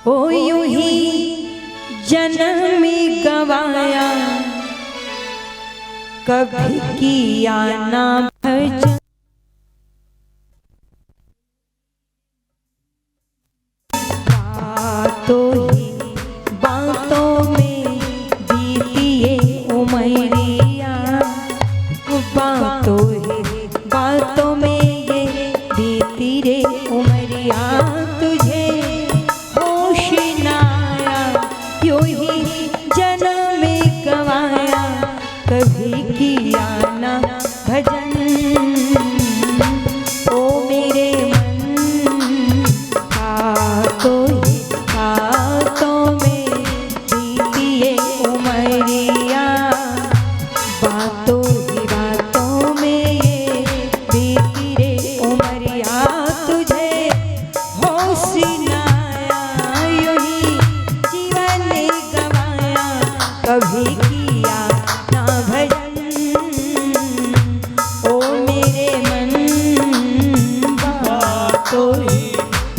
ओ यूं ही जन्म गवाया कभी किया ना भजन। बातों ही बातों में बीती ये उमरिया, बातों ही बातों में ये बीती रे उमरिया। तुझे होश ना आया यूं ही जन्म गवाया कभी किया ना भजन। ओ मेरे मन बातों ही बातों में बीती ये उमरिया, बातों ही बातों में ये बीती रे उमरिया। तुझे होश ना आया यूं ही जीवन गवाया कभी किया ना भजन। ओ मेरे मन बातों ही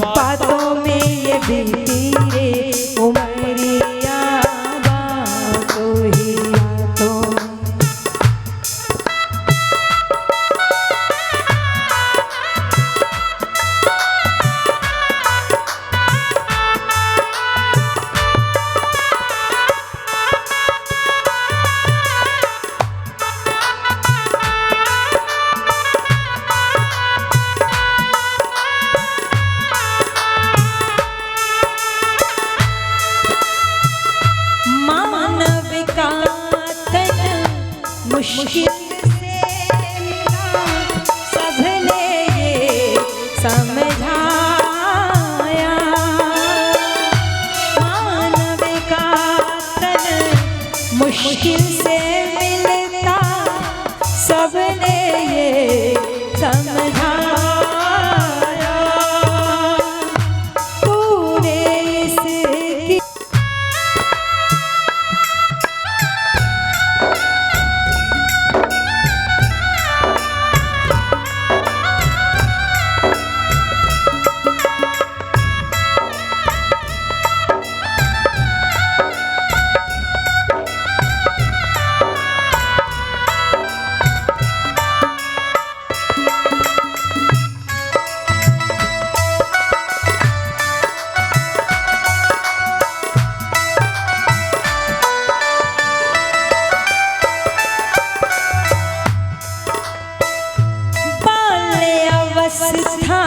बातों में ये बीती रे उमरिया, बातों ही बातों में। मानव का तन मुश्किल से मिला, सबने ये समझाया। मानव का तन मुश्किल से मिलता, सबने ये समझाया। तूने इसकी अवस्था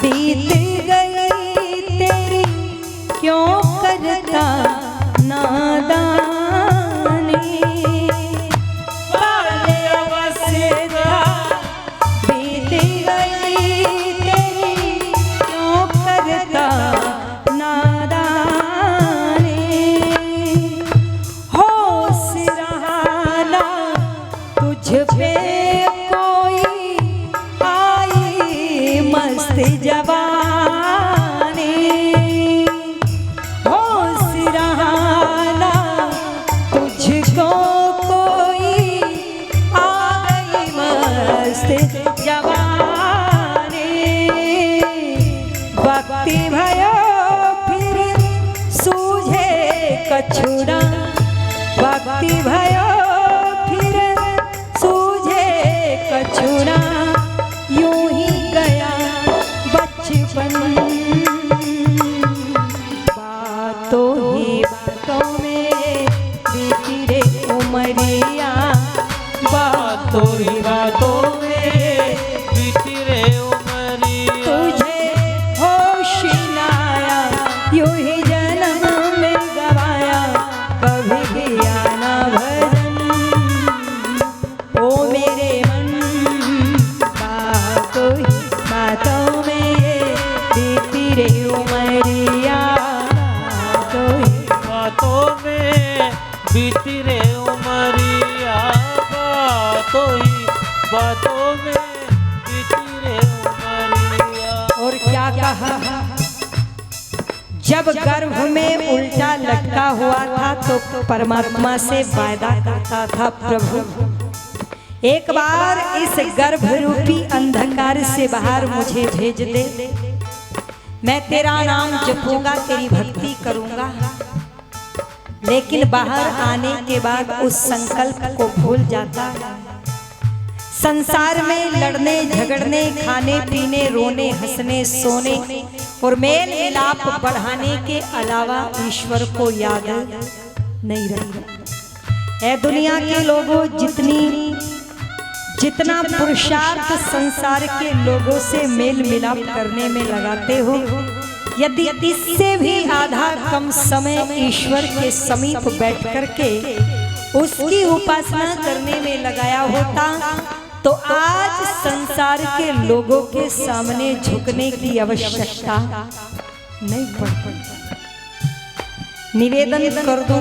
बीत गई तेरी, क्यों करता नादानी। बाल्य अवस्था बीत गई तेरी, क्यों करता नादानी। होश रहा ना तुझ पे मस्त जवानी, होश रहा ना तुझको कोई, आ गई मस्त जवानी। भक्ति भयो फिर सूझे कछुड़ा, भक्ति भयो फिर सूझे कछुड़ा। यूं ही गया बचपन, बातों ही बातों में बीती रे उमरिया, बातों ही बातों में बीती रे उमरिया। तुझे होश ना आया यूं ही जन्म में गवाया कभी किया ना भजन। ओ मेरे मन बातों ही बातों में ये बीती रे उमरिया, बातों ही बातों में बीती रे उमरिया, बातों ही बातों में बीती रे उमरिया। और क्या कहा, जब गर्भ में उल्टा लटका हुआ था तो परमात्मा से वायदा करता था, प्रभु एक बार इस गर्भ रूपी अंधकार से बाहर मुझे भेज दे। मैं तेरा नाम जपूंगा, तेरी भक्ति करूंगा, लेकिन बाहर आने के बाद उस संकल्प को भूल जाता है। संसार में लड़ने झगड़ने, खाने पीने, रोने हंसने, सोने और मेल मिलाप बढ़ाने के अलावा ईश्वर को याद नहीं रखता। ऐ दुनिया के लोगों, जितना पुरुषार्थ संसार के लोगों से मेल मिलाप करने में लगाते हो, यदि इससे भी आधा कम समय ईश्वर के समीप बैठ करके उसकी उपासना करने में लगाया होता, तो आज संसार के लोगों के सामने झुकने की आवश्यकता नहीं पड़ती। निवेदन कर दो,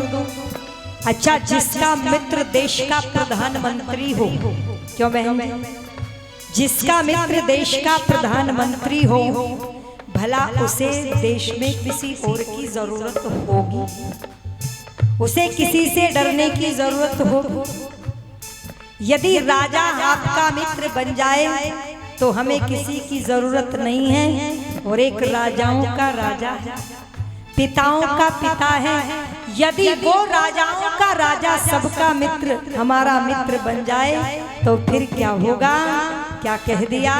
अच्छा जिसका मित्र देश का प्रधानमंत्री हो, क्यों बहन, जिसका मित्र देश का प्रधानमंत्री हो, भला उसे देश में किसी और की जरूरत होगी? उसे किसी से डरने की जरूरत हो? यदि राजा आपका मित्र बन जाए तो हमें किसी की जरूरत नहीं है। और एक राजाओं का राजा है, पिताओं का पिता है। यदि वो राजाओं का राजा सबका मित्र हमारा मित्र बन जाए तो फिर क्या होगा? क्या कह दिया?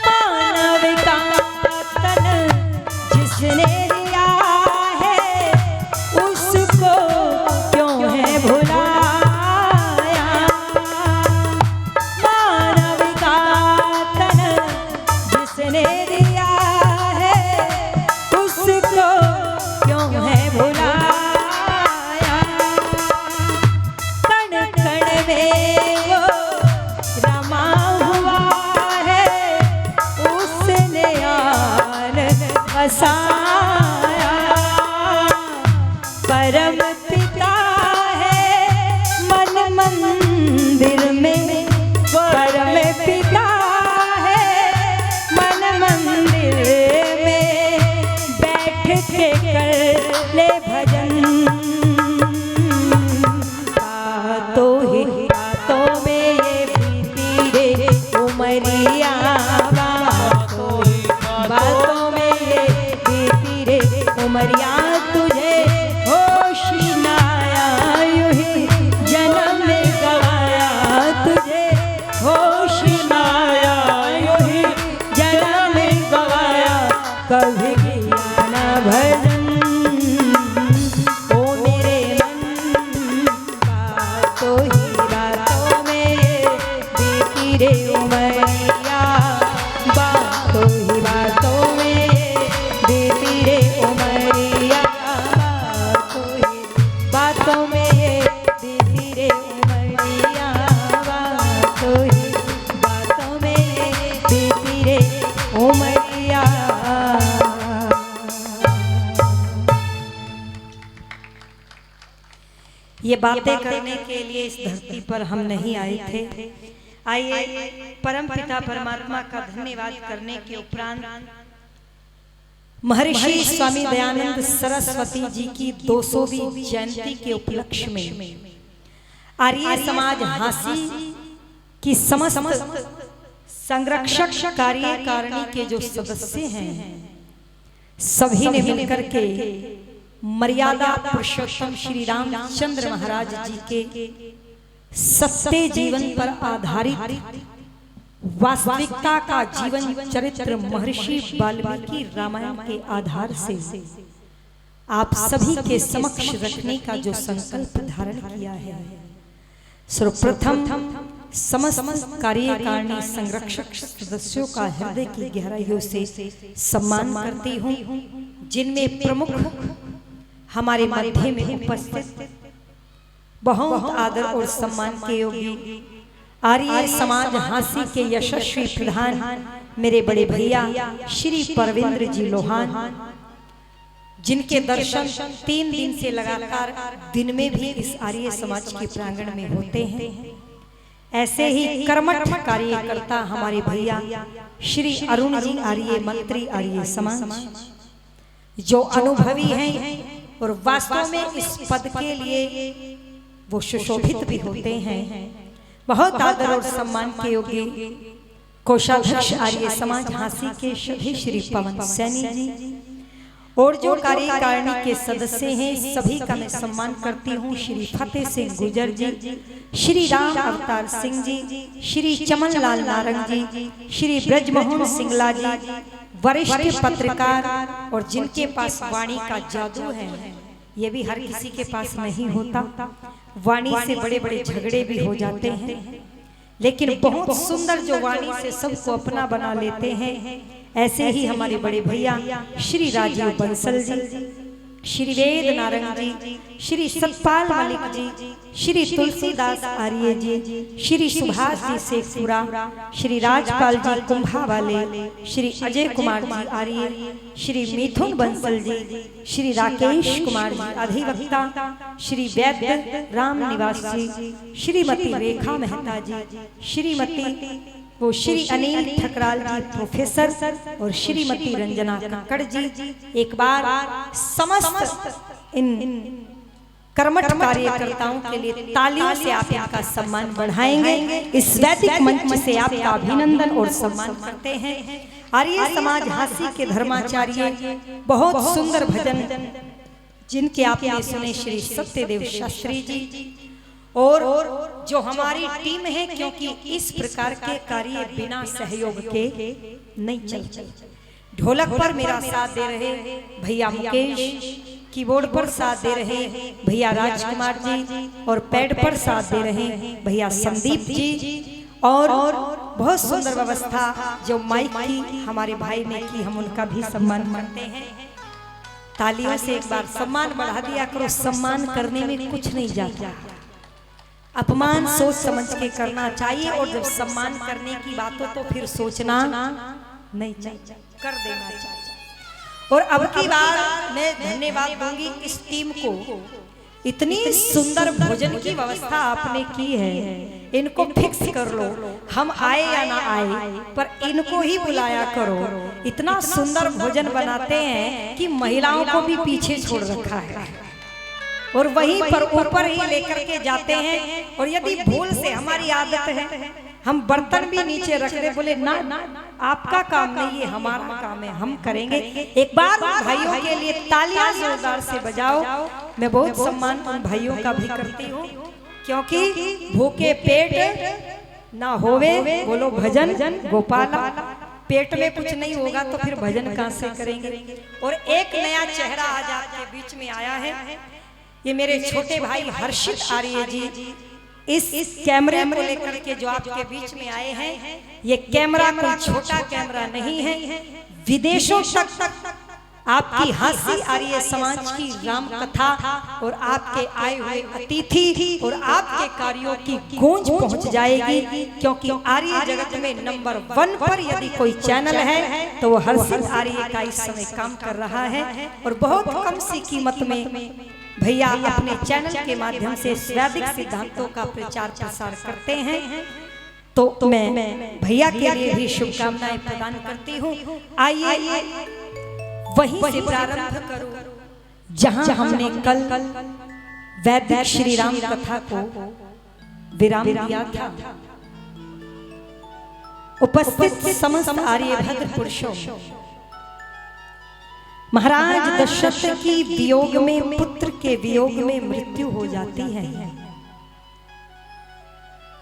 मानव का तन जिसने दिया है उसको क्यों है भुलाया? मानव का तन जिसने दिया है उसको क्यों है भुलाया? कण कण में वो रमा हुआ है, उसने आनंद बसाया। परम पिता है मन मंदिर में, परम पिता है मन मंदिर में, बैठ के कर ले भजन। बातों ही बातों में ये बीती रे उमरिया, बातों में ये बीती रे उमरिया, तुझे होश न आया यूं ही जन्म में गवाया, तुझे होश न आया यूं ही जन्म में गवाया। कभी किया न भजन ओ मेरे मन, बातों ही बातों में ये बीती रे उमरिया, बातों ही बातों में ये बीती रे उमरिया, बातों ही बातों में ये बीती रे उमरिया, बातों ही बातों में ये बीती रे उमरिया। ये बातें करने के लिए इस धरती पर हम नहीं आए थे। आइए परम पिता परमात्मा का धन्यवाद करने के उपरांत महर्षि स्वामी दयानंद सरस्वती जी की 200वीं जयंती के उपलक्ष्य में आर्य समाज हांसी की समस्त संरक्षक कार्यकारिणी के जो सदस्य हैं, सभी ने मिलकर के मर्यादा पुरुषोत्तम श्री रामचंद्र महाराज जी के सत्य जीवन पर आधारित वास्तविकता का जीवन चरित्र महर्षि वाल्मीकि रामायण के आधार से आप सभी के समक्ष रखने का जो संकल्प धारण किया है। सर्वप्रथम समस्त कार्यकारिणी संरक्षक सदस्यों का हृदय की गहराइयों से सम्मान करती हूँ, जिनमें प्रमुख हमारे मध्य में उपस्थित बहुत आदर और सम्मान के योग्य आर्य समाज हांसी के यशस्वी प्रधान मेरे बड़े भैया श्री परविंद्र जी लोहान, जिनके दर्शन 3 दिन से लगातार दिन में भी इस आर्य समाज के प्रांगण में होते हैं। ऐसे ही कर्मठ कार्यकर्ता हमारे भैया श्री अरुण जी आर्य मंत्री आर्य समाज, जो अनुभवी हैं और वास्तव में इस पद के लिए वो सुशोभित भी होते हैं। बहुत आदर और सम्मान के योग्य कोषाध्यक्ष आर्य समाज हांसी के सभी श्री पवन सैनी जी और जो कार्यकारिणी के सदस्य हैं सभी का मैं सम्मान करती हूँ। श्री फतेह सिंह गुर्जर जी, श्री राम अवतार सिंह जी, श्री चमन लाल नारंग जी, श्री ब्रजमोहन सिंगला जी, वरिष्ठ पत्रकार और जिनके पास वाणी का जादू है, ये भी हर किसी के पास नहीं होता। वाणी से बड़े बड़े झगड़े भी हो जाते हैं, लेकिन बहुत सुंदर जो वाणी से सबको अपना बना लेते हैं, ऐसे ही हमारे बड़े भैया श्री राजीव बंसल जी, श्री वेद नारंग जी, श्री सतपाल मलिक जी, श्री तुलसीदास आर्य जी, श्री सुभाष जी शेखपुरा, श्री राजपाल जी कुंभा वाले, श्री अजय कुमार जी आर्य, श्री मिथुन बंसल जी, श्री राकेश कुमार जी अधिवक्ता, श्री वैद्य राम निवास जी, श्रीमती रेखा मेहता जी, श्रीमती वो श्री अनिल ठकराल जी प्रोफेसर और श्रीमती रंजना कक्कड़ जी। एक बार समस्त इन कर्मठ कार्यकर्ताओं के लिए तालियों से आप इनका सम्मान बढ़ाएंगे। इस वैदिक मंच से आपका अभिनंदन और सम्मान करते हैं। आर्य समाज हांसी के धर्माचार्य बहुत सुंदर भजन जिनके आपने सुने श्री सत्यदेव शास्त्री जी और जो हमारी टीम है, क्योंकि इस प्रकार के कार्य बिना सहयोग के नहीं चलते। ढोलक पर मेरा साथ दे रहे भैया मुकेश, कीबोर्ड पर साथ दे रहे भैया राजकुमार जी और पैड पर साथ दे रहे भैया संदीप जी और बहुत सुंदर व्यवस्था जो माइक की हमारे भाई ने की, हम उनका भी सम्मान करते हैं। तालियों से एक बार सम्मान बढ़ा दिया करो। सम्मान करने में कुछ नहीं जाता, अपमान सोच समझ के करना चाहिए और जब सम्मान करने की बात हो तो फिर सोचना नहीं चाहिए, कर देना चाहिए। और अब की बार मैं धन्यवाद दूंगी इस टीम को, इतनी सुंदर भोजन की व्यवस्था आपने की है, इनको फिक्स कर लो, हम आए या ना आए पर इनको ही बुलाया करो। इतना सुंदर भोजन बनाते हैं कि महिलाओं को भी पीछे छोड़ रखा है और वहीं पर ऊपर ही लेकर के जाते हैं। और यदि भूल से हमारी आदत है हम बर्तन भी नीचे रख दे, बोले ना आपका काम नहीं है, हमारा काम है, हम करेंगे। एक बार भाइयों के लिए तालियां जोरदार से बजाओ। मैं बहुत सम्मान उन भाइयों का भी करती हूँ, क्योंकि भूखे पेट ना होवे बोलो भजन गोपाला। पेट में कुछ नहीं होगा तो फिर भजन कहां से करेंगे। और एक नया चेहरा आज आपके बीच में आया है, ये मेरे छोटे भाई हर्षित आर्य जी। इस कैमरे को लेकर के जो आपके बीच में आए हैं, ये कैमरा कोई छोटा कैमरा नहीं है, विदेशों तक आपकी हांसी आर्य समाज की राम कथा और आपके आए हुए अतिथि और आपके कार्यों की गूंज पहुंच जाएगी। क्योंकि आर्य जगत में नंबर 1 पर यदि कोई चैनल है तो वो हर्षित आर्य का इस समय काम कर रहा है और बहुत कम सी कीमत में भैया अपने चैनल के माध्यम से वैदिक सिद्धांतों का प्रचार प्रसार करते हैं। तो मैं भैया के लिए भी शुभकामनाएं प्रदान करती हूँ। आइए वहीं से प्रारंभ करो जहां हमने कल वैदिक श्री राम कथा को विराम दिया था। उपस्थित समस्त आर्यभद्र पुरुषों, महाराज दशरथ की वियोग में, पुत्र के वियोग में मृत्यु हो जाती है।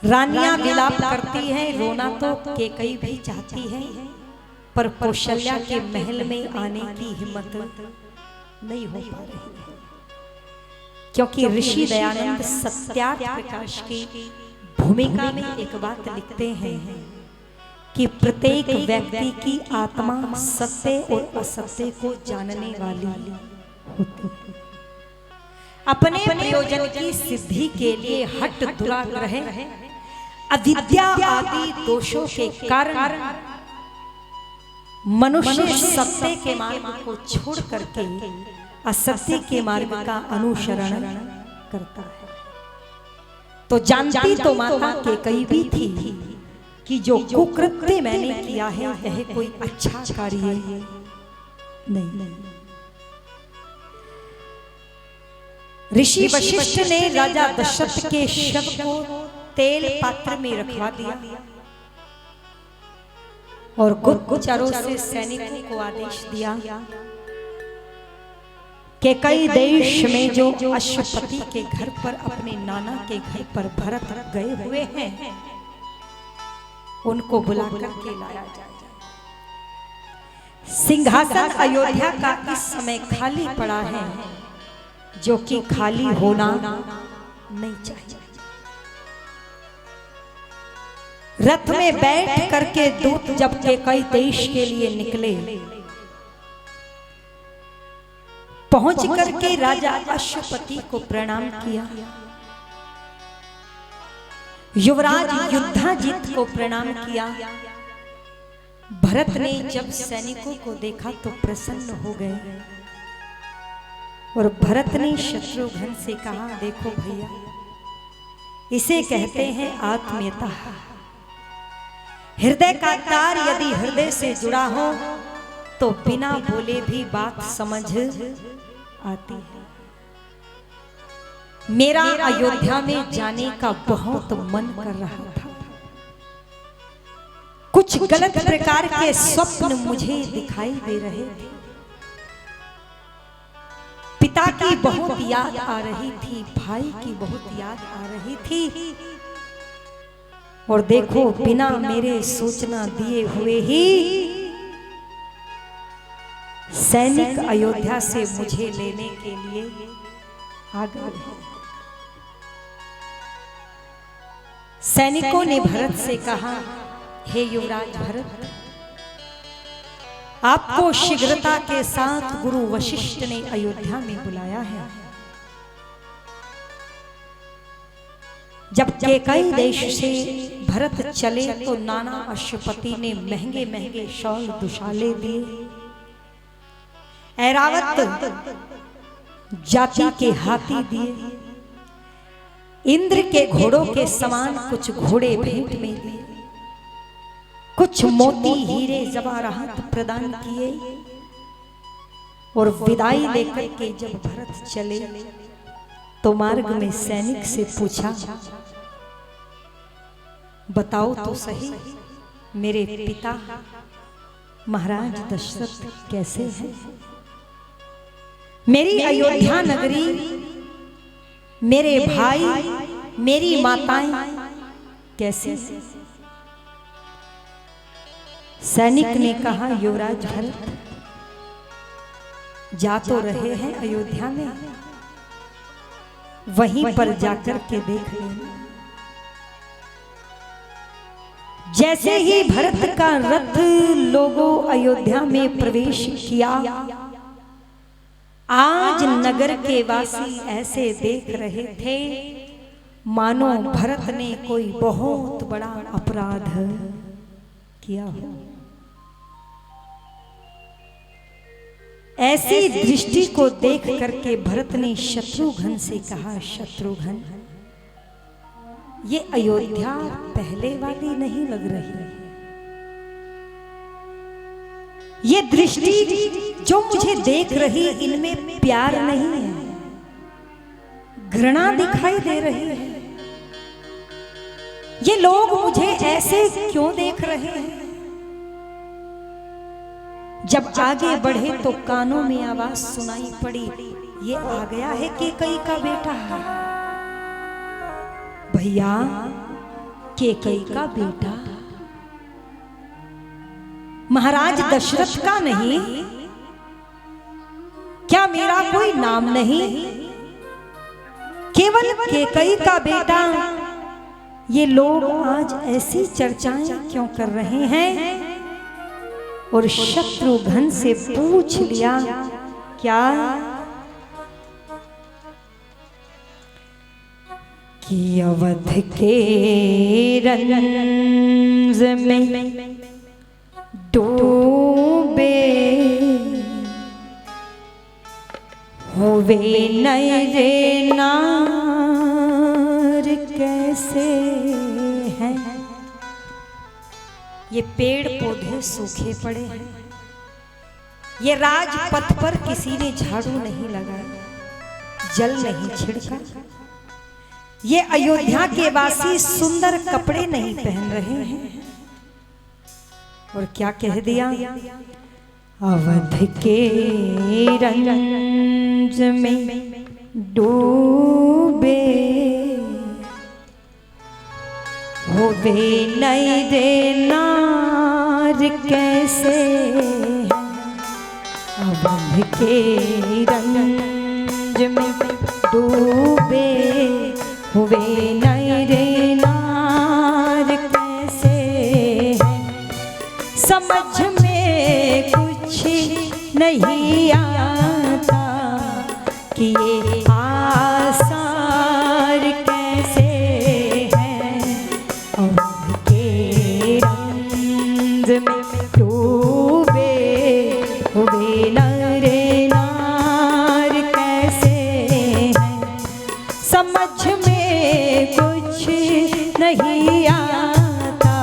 रानियां विलाप करती हैं, रोना तो कैकेयी भी चाहती है, पर कौशल्या के महल में आने की हिम्मत नहीं हो पा रही है। क्योंकि ऋषि दयानंद सत्यार्थ प्रकाश की भूमिका में एक बात लिखते हैं कि प्रत्येक व्यक्ति की आत्मा सत्य और असत्य को जानने वाली होती है। अपने प्रयोजन की सिद्धि के लिए हठ दुराग्रह, अविद्या आदि दोषों के कारण मनुष्य सत्य के मार्ग को छोड़ करके असत्य के मार्ग का अनुसरण करता है। तो जानती तो माता कैकेयी भी थी कि जो कुकृत्य मैंने किया है यह कोई अच्छा कार्य नहीं। ऋषि वशिष्ठ ने राजा दशरथ के शव को तेल पात्र में रखवा दिया और गुप्तचरों से सैनिकों को आदेश दिया कि कई देश में जो अश्वपति के घर पर, अपने नाना के घर पर भरत गए हुए हैं, उनको बुलाकर के लाया जाए। सिंहासन अयोध्या का इस समय खाली पड़ा है, जो कि खाली होना नहीं चाहिए। रथ में बैठ करके दूत जब के कई देश के लिए निकले, पहुंच करके राजा अश्वपति को प्रणाम किया, युवराज युद्धाजित को प्रणाम किया। भरत ने जब सैनिकों को देखा तो प्रसन्न हो गए और भरत ने शत्रुघ्न से कहा, देखो भैया, इसे कहते हैं आत्मीयता। हृदय का तार यदि हृदय से जुड़ा हो तो बिना बोले भी बात समझ आती है। मेरा अयोध्या में जाने का बहुत मन कर रहा था। कुछ गलत प्रकार के स्वप्न मुझे दिखाई दे रहे थे। पिता की बहुत याद आ रही थी, भाई की बहुत याद आ रही थी, और देखो बिना मेरे सूचना दिए हुए ही सैनिक अयोध्या से मुझे लेने के लिए आ गए। सैनिकों ने भरत से कहा, हे युवराज भरत, आपको शीघ्रता के साथ गुरु वशिष्ठ ने अयोध्या में बुलाया है। जब कई देश से भरत चले तो नाना अश्वपति ने महंगे महंगे शौल दुशाले दिए। ऐरावत जाति के हाथी दिए। इंद्र के घोड़ों के समान कुछ घोड़े भेंट में दिए। कुछ मोती हीरे जवाहरात प्रदान किए। और विदाई लेकर के जब भरत चले तो मार्ग में सैनिक से पूछा, बताओ तो सही, मेरे पिता महाराज दशरथ कैसे हैं? मेरी अयोध्या नगरी, मेरे भाई, मेरी माताएं कैसे हैं? सैनिक ने कहा, युवराज भरत, जा तो रहे हैं अयोध्या में, वहीं पर जाकर के देख लेना। जैसे ही भरत का रथ लोगों अयोध्या में प्रवेश किया, आज नगर के वासी ऐसे देख रहे थे मानो भरत ने कोई बहुत बड़ा अपराध किया हो। ऐसी दृष्टि को देख करके भरत ने शत्रुघ्न से कहा, शत्रुघ्न, ये अयोध्या पहले वाली नहीं लग रही है। ये दृष्टि जो मुझे देख रही, इनमें प्यार नहीं है, घृणा दिखाई दे रही है। ये लोग मुझे ऐसे क्यों देख रहे हैं? जब आगे बढ़े तो कानों में आवाज सुनाई पड़ी, ये आ गया है केकई का बेटा। भैया, केकई का बेटा महाराज दशरथ का नहीं? क्या मेरा कोई नाम नहीं? केवल केकई का बेटा। ये लोग आज ऐसी चर्चाएं क्यों कर रहे हैं? और शत्रुघ्न से पूछ लिया, क्या कि अवध के रंज में डूबे होवे नए नार कैसे हैं? ये पेड़ पौधे सूखे पड़े हैं। ये राजपथ पर किसी ने झाड़ू नहीं लगाया, जल नहीं छिड़का। ये अयोध्या के वासी सुंदर कपड़े नहीं पहन रहे हैं। और क्या कह दिया, अवध के रंज में डूबे होवे नहीं देनार कैसे है। अवध के रंज में डूबे हुए नहीं देनार कैसे है। समझ में कुछ नहीं आता कि ये आसार कैसे है। अवध के रंज में डूबे हुए नरे नार कैसे है। समझ में कुछ नहीं आता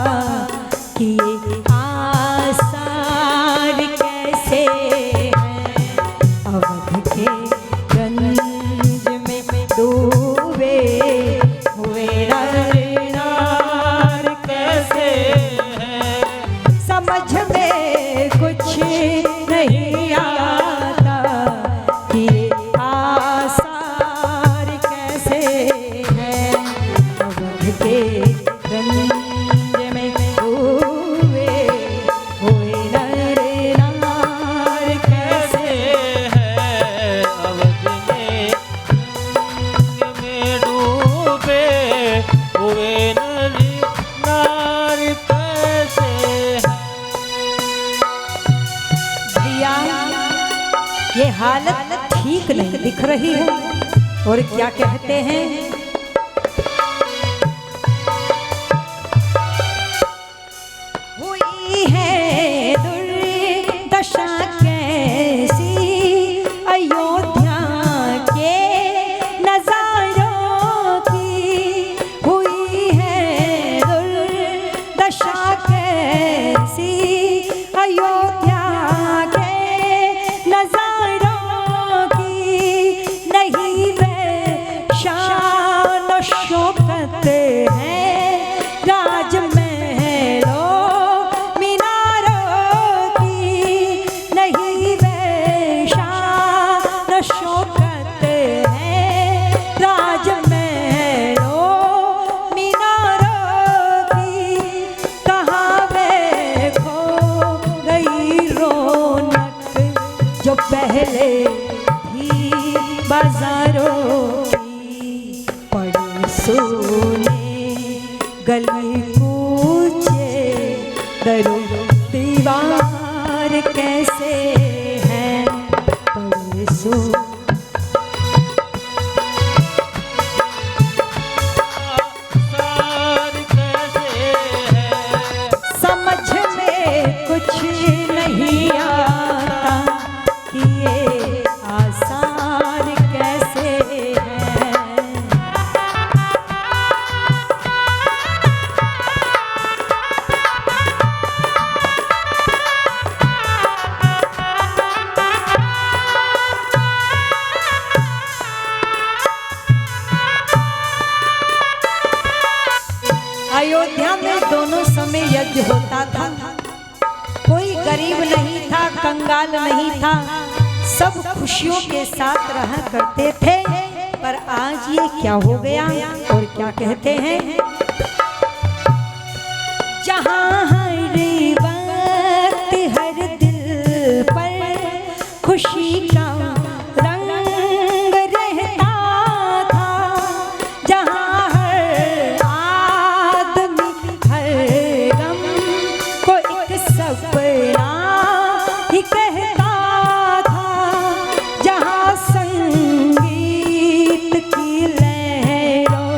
कि ये आसार कैसे है। अवध के रंज में डूबे हुए नरे नार कैसे है। समझ में कुछ नहीं आता कि ये आसार कैसे है। अवध के रंज में डूबे हुए नरे नार कैसे है। अवध में डूबे हुए नरी नार कैसे है। भैया ये हालत ठीक नहीं दिख रही है। और क्या कहते हैं, हुई है दुर्दशा कैसी अयोध्या के नजारों की। हुई है दुर्दशा कैसी अयोध्या के नजारों की। नहीं वे शान शौकत है राजमहलों मीनारों की। नहीं वे शान शौकत है राजमहलों मीनारों की। कहाँ वे खो गई रौनक जो पहले थी बाजारों की। पड़ी सुने गली कूचे दरो दीवार कैसे हैं। पड़ी सुने आसार कैसे है। समझ में कुछ नहीं आता कि ये आसार कैसे है। अयोध्या में दोनों समय यज्ञ होता था। कोई गरीब नहीं था, कंगाल नहीं था, सब खुशियों के साथ रहा करते थे। पर आज ये क्या हो गया। और क्या कहते हैं, जहाँ हर वक्त हर दिल पर खुशी का रंग रहता था। जहाँ हर आदमी हर गम को एक सपना ही कहता था। जहाँ संगीत की लहरों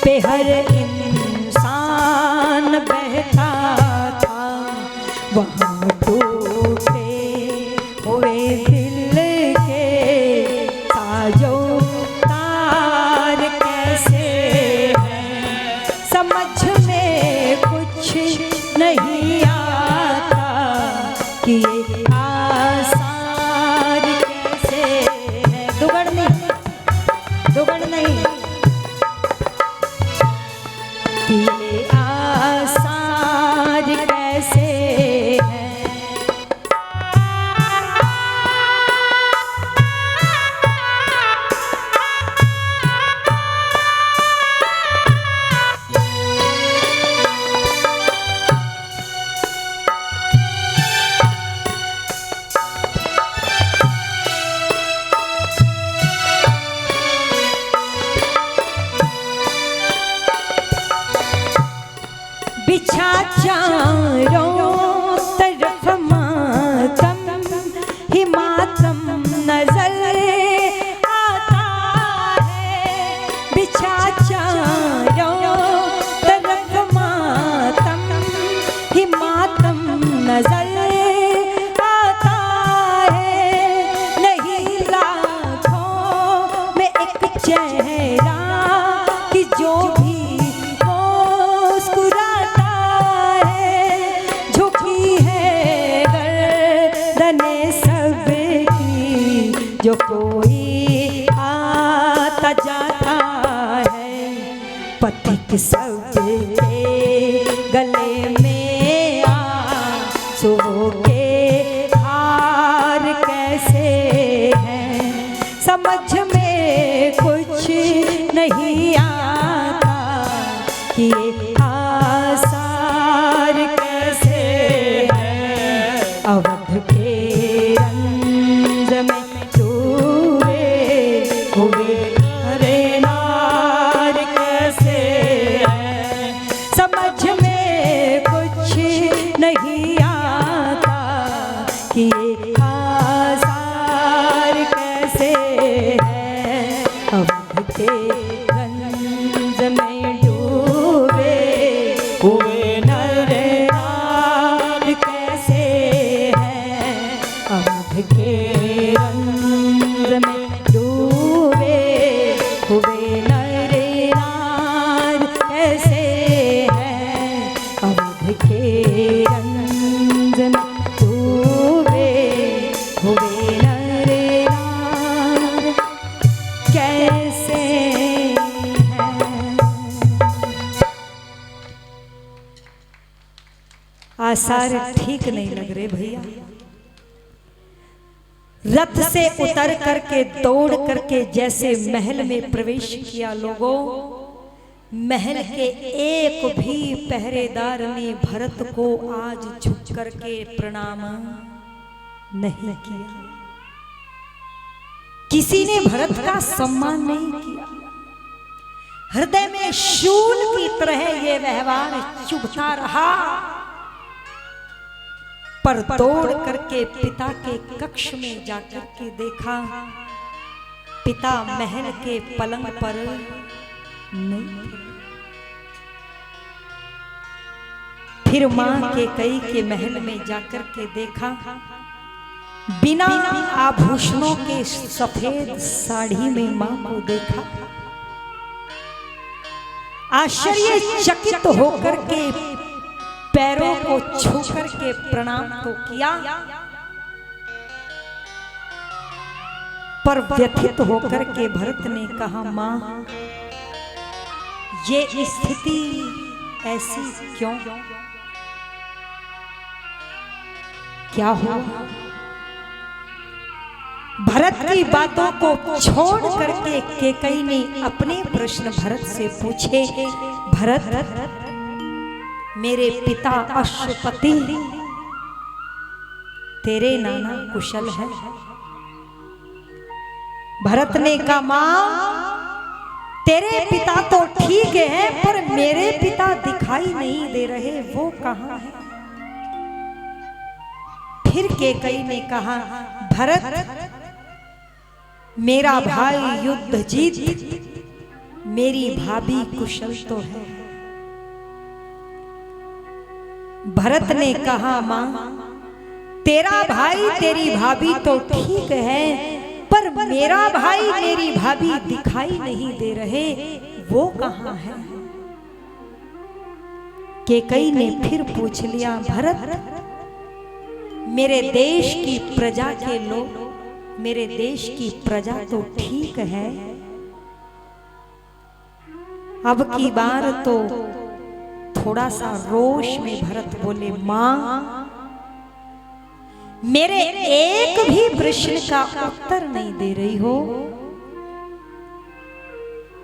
पे हर इंसान बहता था। वहाँ टूटे हुए दिल ही मातम नजर आता है, बिछा चारों तरफ मातम ही मातम नजर आता है। नहीं लाखों में एक चेहरा कि जो भी मुस्कुराता है, झुकी है गर्दनें सबकी, जो कोई आता जाता है। पथिक सबके गले में आंसुओं के हार कैसे हैं, समझ में कुछ नहीं आता कि ये आसार कैसे हैं। अवध के रंज में डूबे हुए हरे नार कैसे हैं, समझ में कुछ नहीं आता कि ये आसार कैसे हैं। अवध के रंज में डूबे हुए नर नार कैसे हैं, अवध के रंज में डूबे हुए नर नार कैसे हैं, अवध के रंज में डूबे हुए नर नार कैसे हैं। आसार ठीक नहीं लग रहे भैया। रथ से उतर करके दौड़ करके जैसे महल में प्रवेश किया लोगों, महल के एक भी पहरेदार ने भरत को आज झुक करके प्रणाम नहीं किया। किसी ने भरत का सम्मान नहीं किया। हृदय में शूल की तरह ये व्यवहार चुभता रहा। पर दौड़ करके पिता के कक्ष में जाकर के देखा, पिता महल के पलंग पर नहीं थे। फिर मां के कई के महल में जाकर के देखा, बिना आभूषणों के सफेद साड़ी में मां को देखा। आश्चर्यचकित होकर के पैरों को छू करके प्रणाम तो किया, पर व्यथित होकर के भरत ने कहा, मां ये स्थिति ऐसी क्यों, क्या हुआ? भरत की बातों को छोड़ करके केकई ने अपने प्रश्न भरत से पूछे। भरत, मेरे पिता अश्वपति तेरे नाना कुशल है? भरत ने कहा, मां तेरे पिता तो ठीक है, पर मेरे पिता दिखाई नहीं दे रहे, वो कहां है? फिर केकई ने कहा, भरत मेरा भाई युद्ध जीत, मेरी भाभी कुशल तो है। भरत ने कहा, मां तेरा भाई तेरी भाभी तो ठीक है, पर मेरा भाई मेरी भाभी दिखाई नहीं दे रहे, वो कहां है? केकई ने फिर पूछ लिया, भरत मेरे देश की प्रजा के लोग, मेरे देश की प्रजा तो ठीक है, अब की बार तो थोड़ा सा रोष में भरत बोले, मां मेरे एक भी प्रश्न का उत्तर नहीं दे रही हो।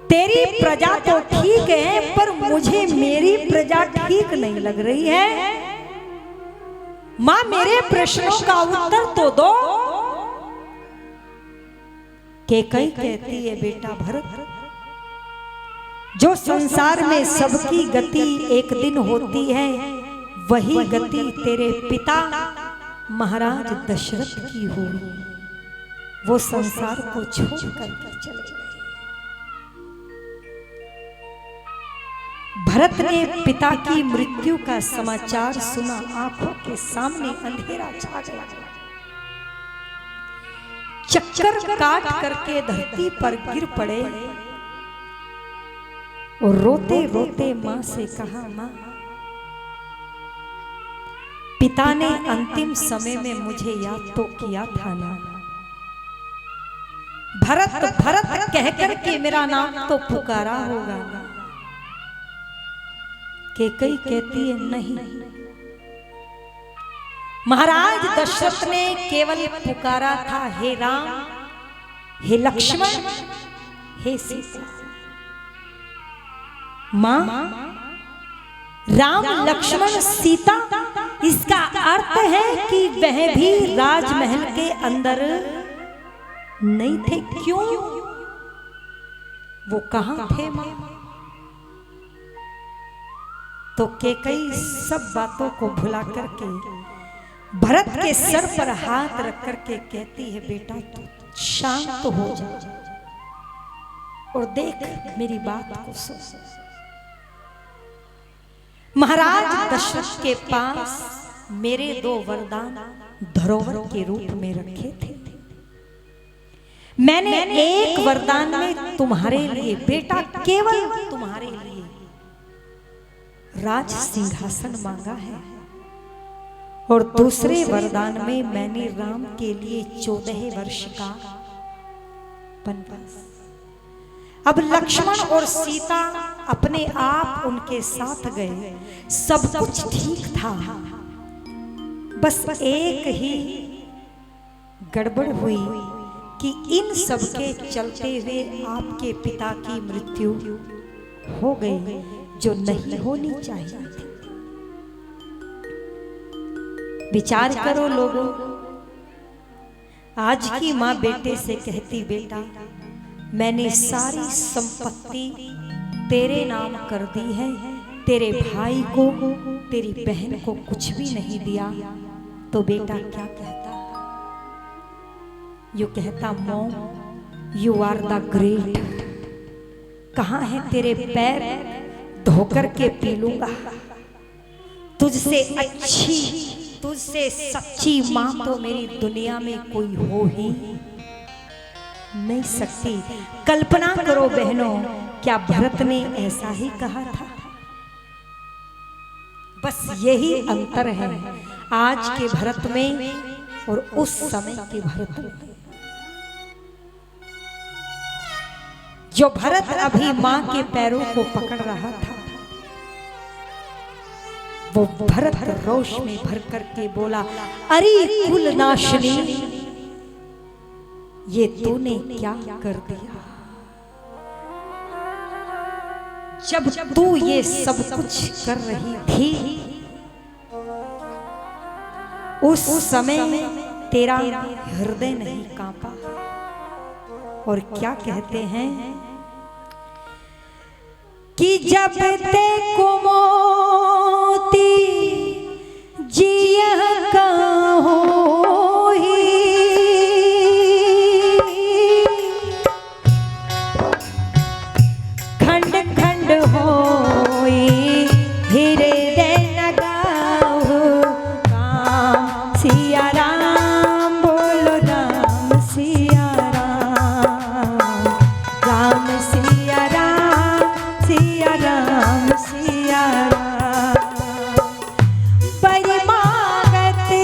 तेरी प्रजा तो ठीक है, पर मुझे मेरी प्रजा ठीक नहीं लग रही है। मां मेरे प्रश्नों का उत्तर तो दो। केकई कहती है, बेटा भरत, जो संसार में सबकी गति एक दिन होती है, वही गति तेरे पिता महाराज दशरथ की हुई, वो संसार को छोड़ करके चले गए। भरत ने पिता की मृत्यु का समाचार सुना, आंखों के सामने अंधेरा छा गया। चक्कर काट करके धरती पर गिर पड़े और रोते रोते मां से कहा, मां, पिता ने अंतिम समय में मुझे याद तो किया था ना। भरत भरत कहकर के मेरा नाम तो पुकारा होगा। कैकेयी कहती है, नहीं, महाराज दशरथ ने केवल पुकारा था, हे राम, हे लक्ष्मण, हे सीता। मां, राम लक्ष्मण सीता, इसका अर्थ है कि वह भी राजमहल के अंदर नहीं थे। क्यों? वो कहां थे मां? तो कैकेयी सब बातों को भुला करके भरत के सर पर हाथ रख करके कहती है, बेटा तू शांत हो जा और देख मेरी बात को सुन। महाराज दशरथ के पास मेरे 2 वरदान धरोहर के रूप में रखे थे। मैंने एक वरदान में तुम्हारे लिए, बेटा केवल तुम्हारे लिए, राज सिंहासन मांगा है और दूसरे वरदान में मैंने राम के लिए 14 वर्ष का वनवास। अब लक्ष्मण और सीता अपने आप उनके साथ गए, सब कुछ ठीक था, बस एक ही गड़बड़ हुई कि इन सब के चलते हुए आपके पिता की मृत्यु हो गई, जो नहीं होनी चाहिए थी। विचार करो लोगों, आज की माँ बेटे से कहती, बेटा मैंने सारी संपत्ति तेरे नाम कर दी है, तेरे भाई को, तेरी बहन को कुछ भी नहीं दिया। तो बेटा क्या कहता? यू कहता, mom you are the great. कहाँ है तेरे पैर, धोकर के पी लूंगा। तुझसे अच्छी, तुझसे सच्ची माँ तो मेरी दुनिया में कोई हो ही नहीं सकती। कल्पना करो बहनों, क्या भरत ने ऐसा ही कहा था? बस यही अंतर है आज के भरत में और उस समय के भरत में। जो भरत अभी मां के पैरों को पकड़ रहा था, वो भरत रोष में भर करके बोला, अरे कुलनाशिनी, ये तूने क्या कर दिया? जब तू ये सब कुछ कर रही थी, उस समय तेरा हृदय नहीं कांपा? और क्या कहते हैं कि जब ते कुमोती जिया का परिमागते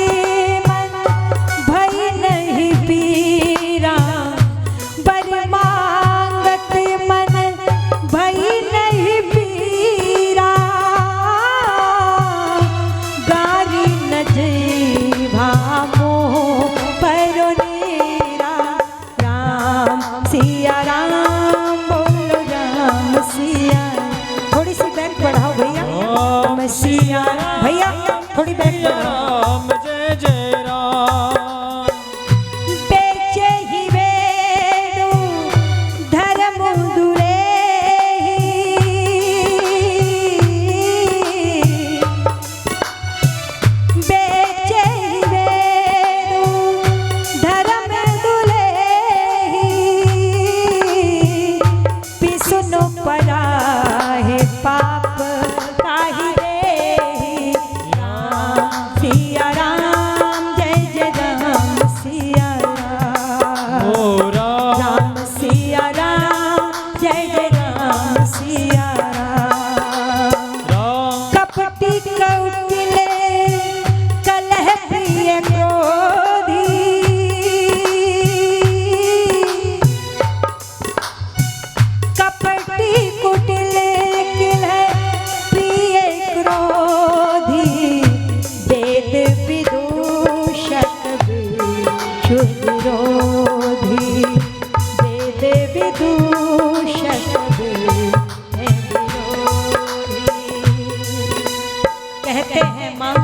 विरोधी दे विदूषक दे विरोधी। कहते हैं माँ,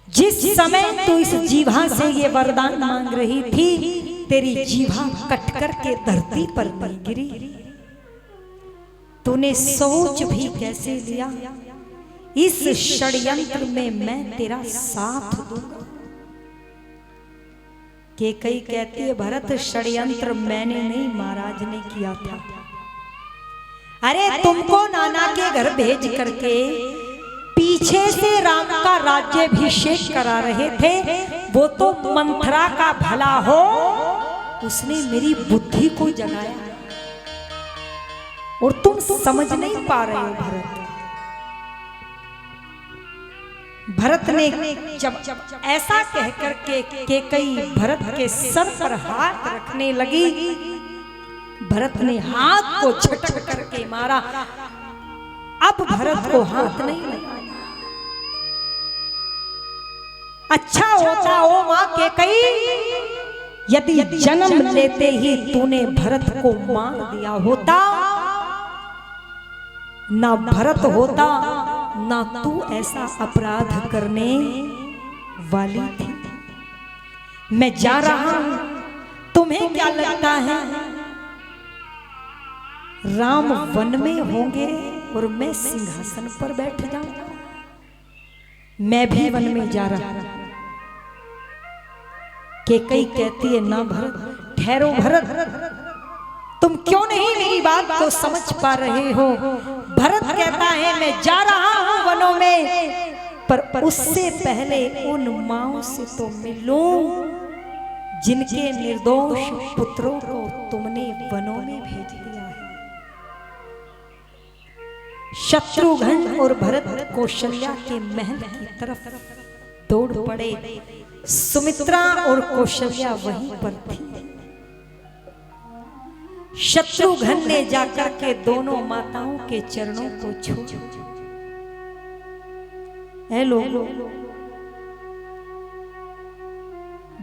जिस समय तू इस जीभा से ये वरदान मांग रही थी, तेरी जीभा कट कर के धरती पर नहीं गिरी। तूने सोच भी कैसे लिया, इस षड्यंत्र में मैं तेरा साथ दूंगा। केकई कहती है, भरत षड्यंत्र मैंने नहीं, महाराज ने किया था। अरे तुमको नाना के घर भेज करके पीछे से राम का राज्याभिषेक करा रहे थे, वो तो मंथरा का भला हो, उसने मेरी बुद्धि को जगाया और तुम समझ नहीं पा रहे हो। भरत ने जब ऐसा कहकर के केकई भरत के सर पर हाथ रखने लगी, भरत ने हाथ को झटक करके मारा। अब भरत को हाथ नहीं लगाया। अच्छा होता ओ मां केकई, यदि जन्म लेते ही तूने भरत को मार दिया होता, ना भरत होता ना तू ऐसा अपराध करने वाली थी। मैं जा रहा हूं, तुम्हें क्या लगता है राम वन में होंगे और मैं सिंहासन पर बैठ जाऊंगा? मैं भी वन में जा रहा हूं। केकई कहती है, ना भरत, ठहरो भरत, तुम क्यों नहीं मेरी बात को समझ पा रहे हो? भरत कहता है, मैं जा रहा हूं वनों में, पर उससे पहले उन माओं से तो मिलूं जिनके निर्दोष पुत्रों को तुमने वनों में भेज दिया है। शत्रुघ्न और भरत कौशल्या के महल की तरफ दौड़ पड़े। सुमित्रा और कौशल्या वहीं पर थी। शत्रुघ्न ने जाकर के दोनों माताओं के चरणों को छुआ। हेलो,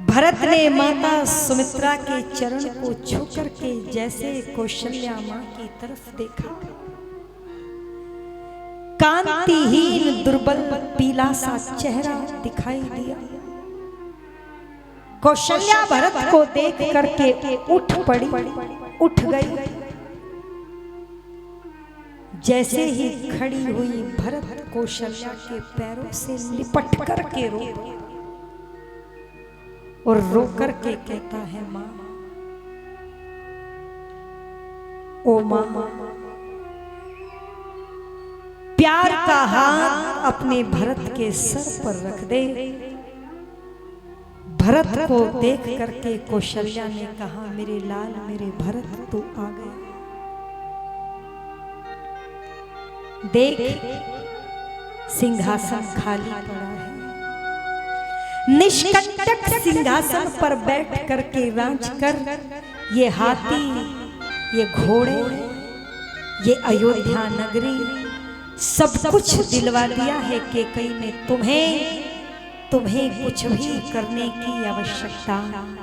भरत ने माता सुमित्रा के चरण को छू करके जैसे कौशल्या मां की तरफ देखा, कांतिहीन दुर्बल पीला सा चेहरा दिखाई दिया। कौशल्या भरत को देख करके उठ पड़ी, उठ गई। जैसे ही खड़ी हुई, भरत कौशल्या के पैरों से लिपट करके रो और रो करके कहता है, मां, ओ मां, प्यार का हाथ अपने भरत के सर पर रख दे। भरत को देख करके कौशल्या ने कहा, मेरे लाल, मेरे भरत, तू आ गया। देख, सिंहासन खाली पड़ा है। निष्कंटक सिंहासन पर बैठ करके राज कर ये हाथी, ये घोड़े, ये अयोध्या नगरी सब कुछ दिलवा दिया है केकई ने तुम्हें। तुम्हें कुछ भी करने की आवश्यकता नहीं।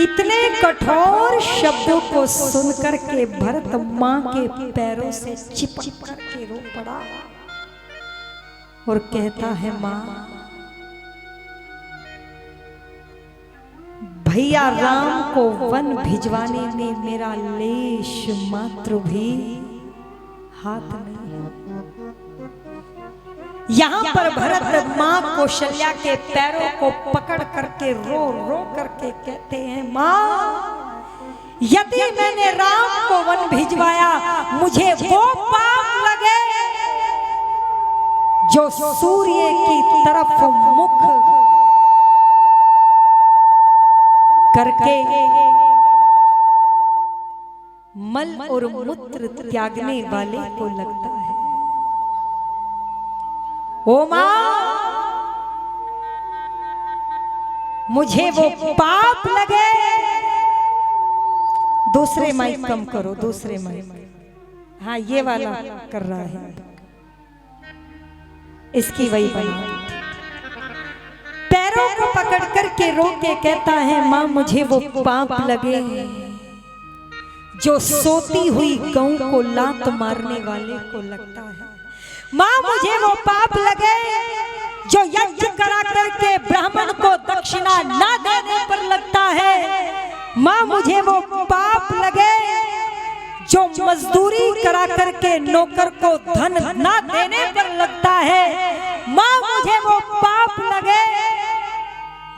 इतने कठोर शब्दों को सुनकर के भरत मां के पैरों से चिपक करके रो पड़ा और कहता है, मां, भैया राम को वन भिजवाने में मेरा लेश मात्र भी हाथ नहीं। यहाँ पर भरत मां कौशल्या के पैरों को पकड़ करके रो रो करके कहते हैं, मां, यदि मैंने राम को वन भिजवाया, मुझे वो पाप लगे जो सूर्य की तरफ मुख करके मल और मूत्र त्यागने वाले को लगता है। ओ मां, मुझे वो पाप लगे। दूसरे माइक कम करो, दूसरे माइक। हाँ, ये वाला कर रहा है, इसकी वही बना। पैरों को पकड़ कर के रो के कहता है, माँ मुझे वो पाप लगे जो सोती हुई गऊ को लात मारने वाले को लगता है। माँ मुझे वो पाप लगे जो यज्ञ करा करके ब्राह्मण को दक्षिणा ना देने पर लगता है। माँ मुझे वो पाप लगे जो मजदूरी करा करके नौकर को धन ना देने पर लगता है। माँ मुझे वो पाप लगे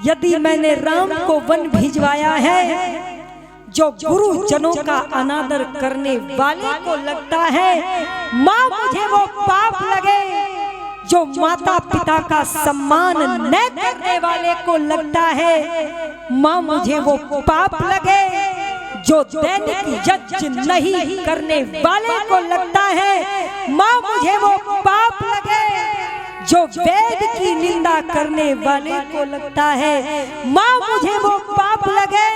यदि मैंने राम को वन भिजवाया है जो गुरुजनों का अनादर करने वाले को लगता है। माँ मुझे वो पाप लगे जो माता पिता का सम्मान न करने वाले को लगता है। माँ मुझे वो पाप लगे जो दैनिक यज्ञ नहीं करने वाले को लगता है। माँ मुझे वो पाप लगे जो वेद की निंदा करने वाले को लगता है। माँ मुझे वो पाप लगे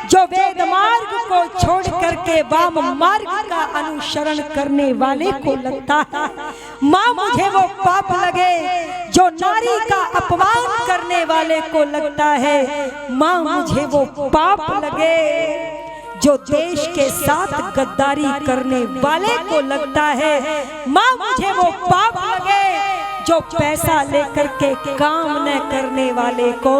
जो वेद मार्ग को छोड़ करके वाम मार्ग का अनुसरण करने वाले को लगता है। माँ मुझे वो पाप लगे जो नारी का अपमान करने वाले को लगता है। माँ मुझे वो पाप लगे जो देश के साथ गद्दारी करने वाले को लगता है। माँ मुझे वो पाप लगे जो पैसा लेकर के काम न करने वाले को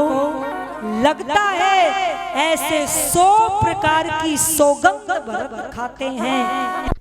लगता है। ऐसे 100 प्रकार की सौगंध भर खाते हैं।